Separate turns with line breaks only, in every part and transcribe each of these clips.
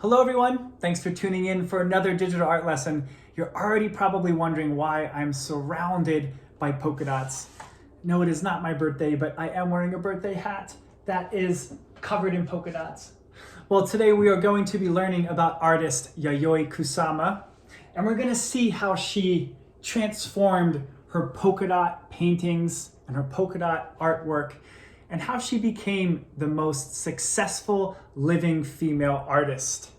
Hello everyone, thanks for tuning in for another digital art lesson. You're already probably wondering why I'm surrounded by polka dots. No, it is not my birthday, but I am wearing a birthday hat that is covered in polka dots. Well, today we are going to be learning about artist Yayoi Kusama, and we're going to see how she transformed her polka dot paintings and her polka dot artwork, and how she became the most successful living female artist.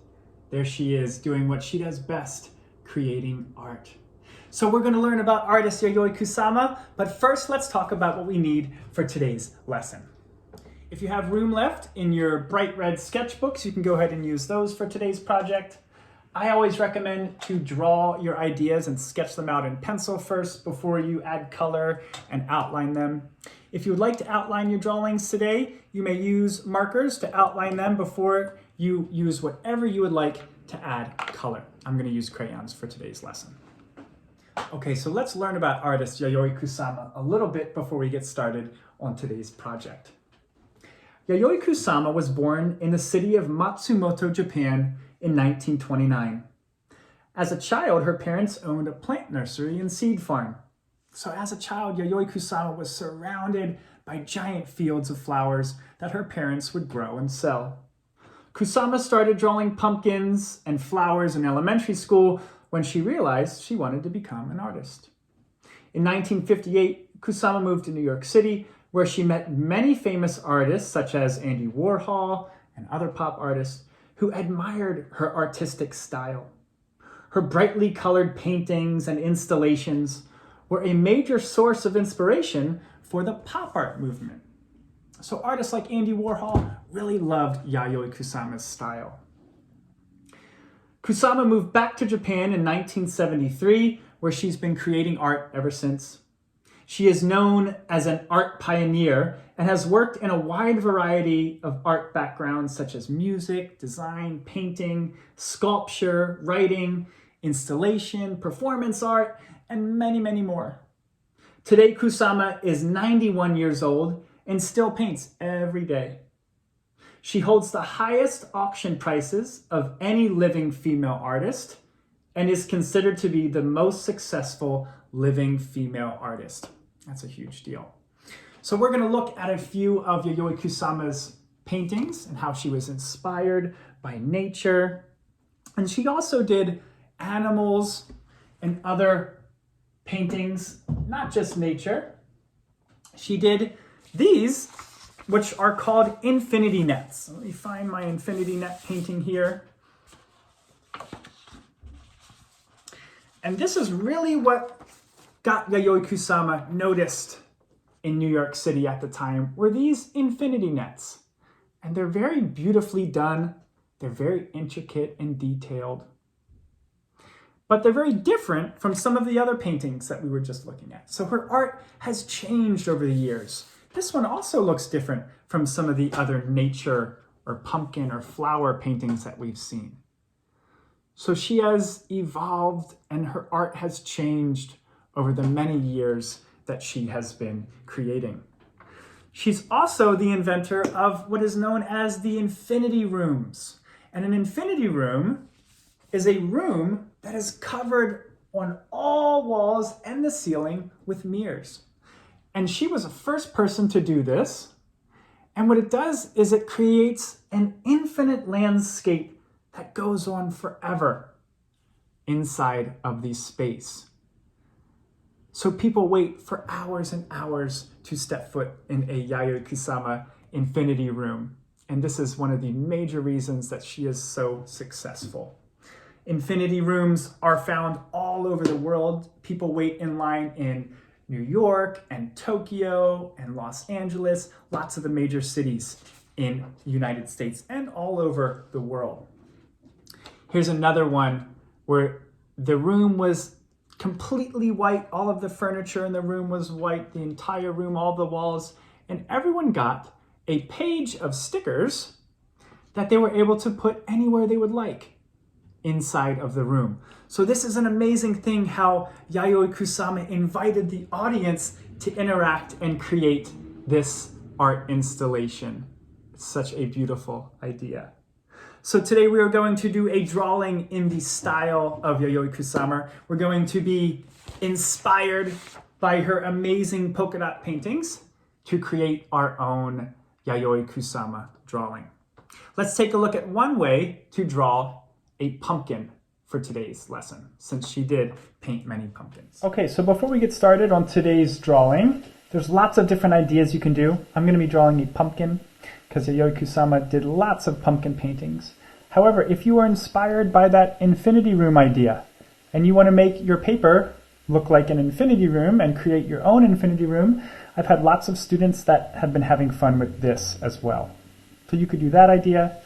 There she is, doing what she does best, creating art. So we're going to learn about artist Yayoi Kusama, but first let's talk about what we need for today's lesson. If you have room left in your bright red sketchbooks, you can go ahead and use those for today's project. I always recommend to draw your ideas and sketch them out in pencil first before you add color and outline them. If you would like to outline your drawings today, you may use markers to outline them before you use whatever you would like to add color. I'm going to use crayons for today's lesson. Okay, so let's learn about artist Yayoi Kusama a little bit before we get started on today's project. Yayoi Kusama was born in the city of Matsumoto, Japan in 1929. As a child, her parents owned a plant nursery and seed farm. So as a child, Yayoi Kusama was surrounded by giant fields of flowers that her parents would grow and sell. Kusama started drawing pumpkins and flowers in elementary school when she realized she wanted to become an artist. In 1958, Kusama moved to New York City, where she met many famous artists such as Andy Warhol and other pop artists who admired her artistic style. Her brightly colored paintings and installations were a major source of inspiration for the pop art movement. So artists like Andy Warhol really loved Yayoi Kusama's style. Kusama moved back to Japan in 1973, where she's been creating art ever since. She is known as an art pioneer and has worked in a wide variety of art backgrounds such as music, design, painting, sculpture, writing, installation, performance art, and many, many more. Today, Kusama is 91 years old and still paints every day. She holds the highest auction prices of any living female artist and is considered to be the most successful living female artist. That's a huge deal. So we're going to look at a few of Yayoi Kusama's paintings and how she was inspired by nature. And she also did animals and other paintings, not just nature. She did these, which are called infinity nets. Let me find my infinity net painting here. And this is really what got Yayoi Kusama noticed in New York City at the time, were these infinity nets. And they're very beautifully done. They're very intricate and detailed. But they're very different from some of the other paintings that we were just looking at. So her art has changed over the years. This one also looks different from some of the other nature or pumpkin or flower paintings that we've seen. So she has evolved and her art has changed over the many years that she has been creating. She's also the inventor of what is known as the infinity rooms. And an infinity room is a room that is covered on all walls and the ceiling with mirrors. And she was the first person to do this. And what it does is it creates an infinite landscape that goes on forever inside of the space. So people wait for hours and hours to step foot in a Yayoi Kusama infinity room. And this is one of the major reasons that she is so successful. Infinity rooms are found all over the world. People wait in line in New York and Tokyo and Los Angeles, lots of the major cities in the United States and all over the world. Here's another one where the room was completely white. All of the furniture in the room was white, the entire room, all the walls, and everyone got a page of stickers that they were able to put anywhere they would like inside of the room. So this is an amazing thing how Yayoi Kusama invited the audience to interact and create this art installation. It's such a beautiful idea. So today we are going to do a drawing in the style of Yayoi Kusama. We're going to be inspired by her amazing polka dot paintings to create our own Yayoi Kusama drawing. Let's take a look at one way to draw a pumpkin for today's lesson, since she did paint many pumpkins. Okay, so before we get started on today's drawing, there's lots of different ideas you can do. I'm going to be drawing a pumpkin because Yayoi Kusama did lots of pumpkin paintings. However, if you are inspired by that infinity room idea and you want to make your paper look like an infinity room and create your own infinity room, I've had lots of students that have been having fun with this as well. So you could do that idea.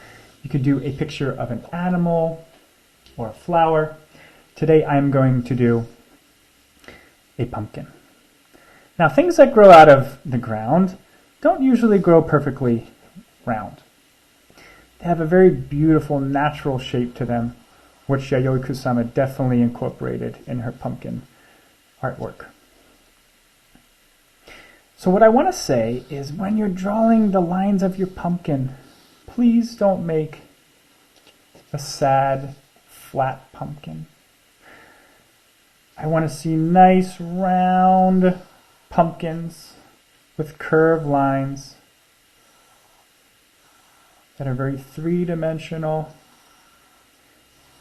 You could do a picture of an animal or a flower. Today I'm going to do a pumpkin. Now, things that grow out of the ground don't usually grow perfectly round. They have a very beautiful natural shape to them, which Yayoi Kusama definitely incorporated in her pumpkin artwork. So what I want to say is when you're drawing the lines of your pumpkin, please don't make a sad, flat pumpkin. I want to see nice, round pumpkins with curved lines that are very three-dimensional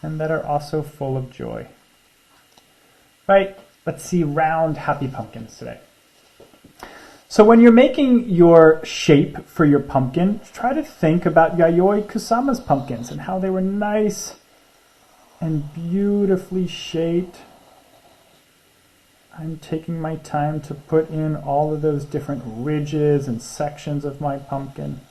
and that are also full of joy. Right? Let's see round, happy pumpkins today. So when you're making your shape for your pumpkin, try to think about Yayoi Kusama's pumpkins and how they were nice and beautifully shaped. I'm taking my time to put in all of those different ridges and sections of my pumpkin.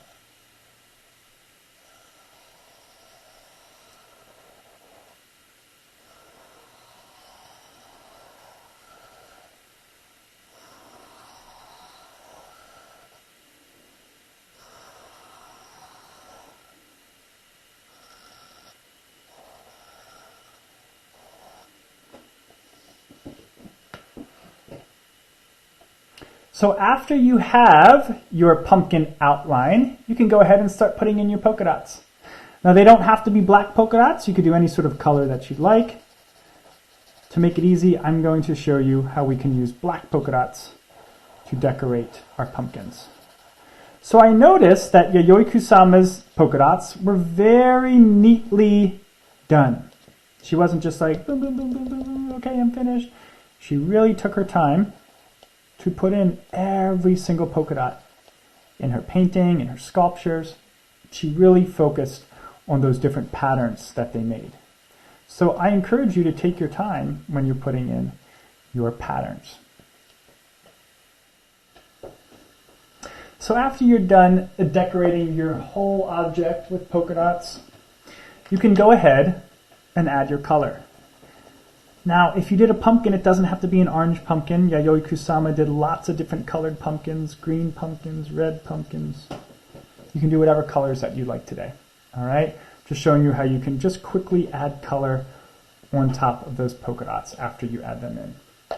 So after you have your pumpkin outline, you can go ahead and start putting in your polka dots. Now they don't have to be black polka dots. You could do any sort of color that you'd like. To make it easy, I'm going to show you how we can use black polka dots to decorate our pumpkins. So I noticed that Yayoi Kusama's polka dots were very neatly done. She wasn't just like, boom, boom, boom, boom, boom, boom, okay, I'm finished. She really took her time to put in every single polka dot in her painting, in her sculptures. She really focused on those different patterns that they made. So I encourage you to take your time when you're putting in your patterns. So after you're done decorating your whole object with polka dots, you can go ahead and add your color. Now, if you did a pumpkin, it doesn't have to be an orange pumpkin. Yayoi Kusama did lots of different colored pumpkins, green pumpkins, red pumpkins. You can do whatever colors that you like today. All right? Just showing you how you can just quickly add color on top of those polka dots after you add them in.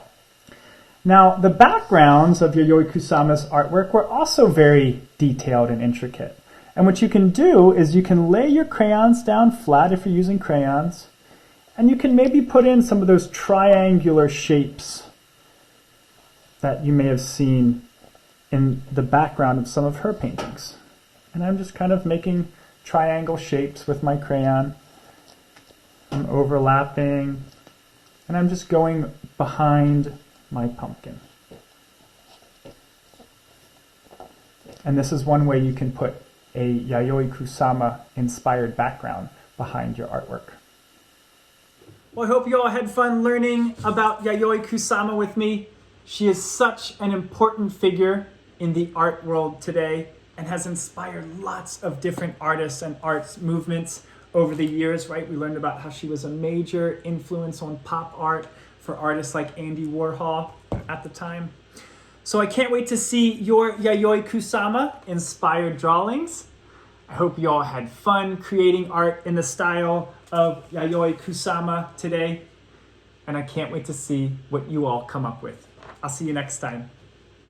Now, the backgrounds of Yayoi Kusama's artwork were also very detailed and intricate. And what you can do is you can lay your crayons down flat if you're using crayons. And you can maybe put in some of those triangular shapes that you may have seen in the background of some of her paintings. And I'm just kind of making triangle shapes with my crayon. I'm overlapping, and I'm just going behind my pumpkin. And this is one way you can put a Yayoi Kusama inspired background behind your artwork. Well, I hope you all had fun learning about Yayoi Kusama with me. She is such an important figure in the art world today and has inspired lots of different artists and arts movements over the years, right? We learned about how she was a major influence on pop art for artists like Andy Warhol at the time. So I can't wait to see your Yayoi Kusama inspired drawings. I hope you all had fun creating art in the style of Yayoi Kusama today, and I can't wait to see what you all come up with. I'll see you next time.